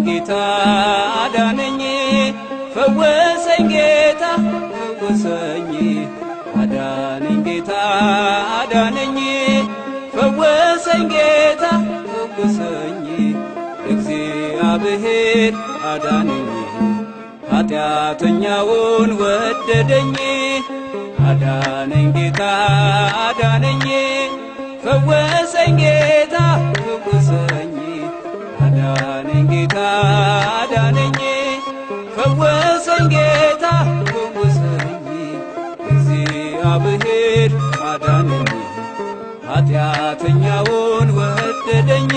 ጌታ አዳነኝ ፈወሰኝ ጌታ ፈወሰኝ አዳነኝ ጌታ አዳነኝ ፈወሰኝ ጌታ ፈወሰኝ እግዚአብሔር አዳነኝ ኃጢአተኛውን ወደደኝ አዳነኝ ጌታ አዳነኝ ፈወሰኝ ጌታ ፈወሰኝ አዳነኝ ጌታ አዳነኝ ፈወሰኝ ጌታ ፈወሰኝ እግዚአብሔር አዳነኝ ኃጢአተኛውን ወደደኝ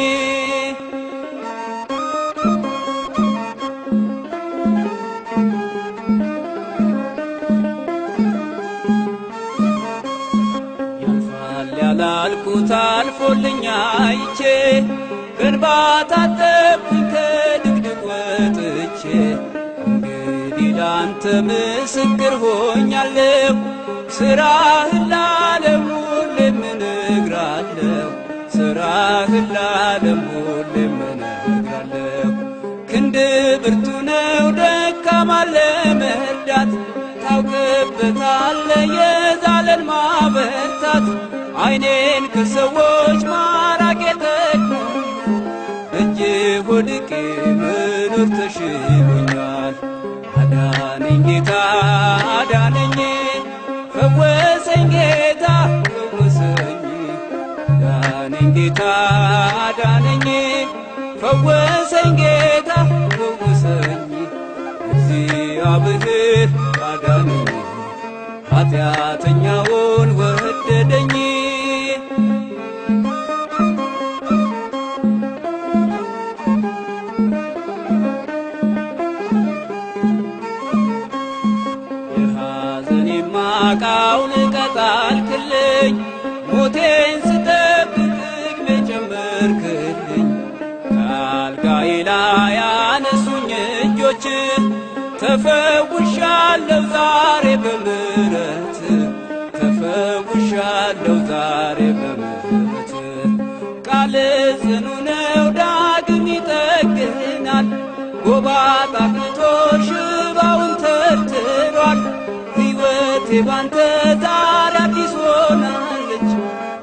ያላልኩት አልፎልኝ አይቼ በእንባ ታጠብኩኝ ከድቅድቅ ወጥቼ እንግዲህ ላንተ ምስክር ሆኛለሁ ሥራህን ለዓለም ሁሌም እነግራለሁ ሥራህን ለዓለም ሁሌም እነግራለሁ ክንድ ብርቱ ነው ደካማን ለመርዳት ታውቅበታለህ የዛለን ማበርታት ዓይኔን ከሰዎች ማራቅ ጠቅሞኝ እጅህ ወድቄ መኖር ተሽሎኛል አዳነኝ ጌታ አዳነኝ ፈወሰኝ ጌታ ፈወሰኝ አዳነኝ ጌታ አዳነኝ ፈወሰኝ ጌታ ፈወሰኝ እግዚአብሔር አዳነኝ ኃጢአተኛውን ወደደኝ የሐዘኔን ማቅ አውልቀህ ጣልክልኝ ሞቴን ስጠብቅ ዕድሜ ጨመርክልኝ ከአልጋዬ ላይ ያነሱኝ እጆችህ ተፈውሻለሁ ዛሬ በምሕረት ተፈውሻለሁ ዛሬ በምሕረት ቃልህ ጽኑ ነው ዳግም ይጠግናል ጎባጣ አቅንቶ ሽባውን ተርትሯል ሕይወቴ ባንተ ዛሬ አዲስ ሆናለች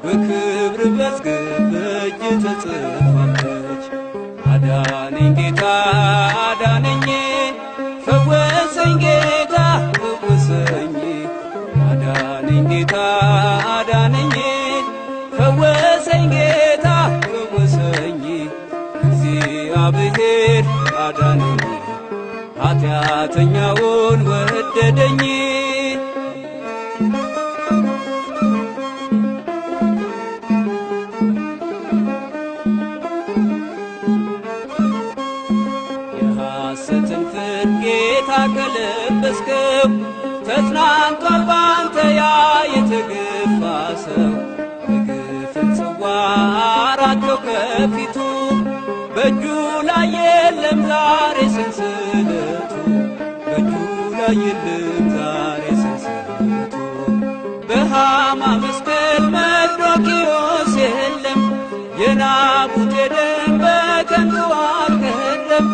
በክብር መዝገብ በእጅህ ተጽፋለች አዳነኝ ጌታ አዳነኝ ፈወሰኝ ጌታ ፈወሰኝ አዳነኝ ጌታ አዳነኝ ፈወሰኝ ጌታ ፈወሰኝ እግዚአብሔር አዳነኝ ኃጢአተኛውን ወደደኝ የሐሰትን ፍርድ ጌታ ከለበስከው ተጽናንቷል ባንተ ያ የተገፋ ሰው የግፍን ጽዋ አራቀው ከፊቱ በእጁ ላይ የለም ዛሬ ሰንሰለቱ በእጁ ላይ የለም ዛሬ ሰንሰለቱ በሃማ መስቀል መርዶክዮስ የለም የናቡቴ ደም በከንቱ አልቀረም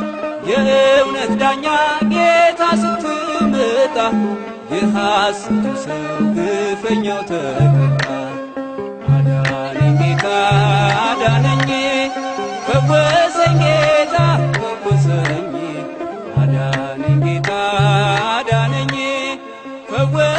የእውነት ዳኛ ጌታ ስትመጣ የሐሰቱ ሰው ግፈኛው ተቀጣ አዳነኝ ጌታ አዳነኝ ፈወሰኝ ጌታ ፈወሰኝ አዳነኝ ጌታ አዳነኝ ፈወሰኝ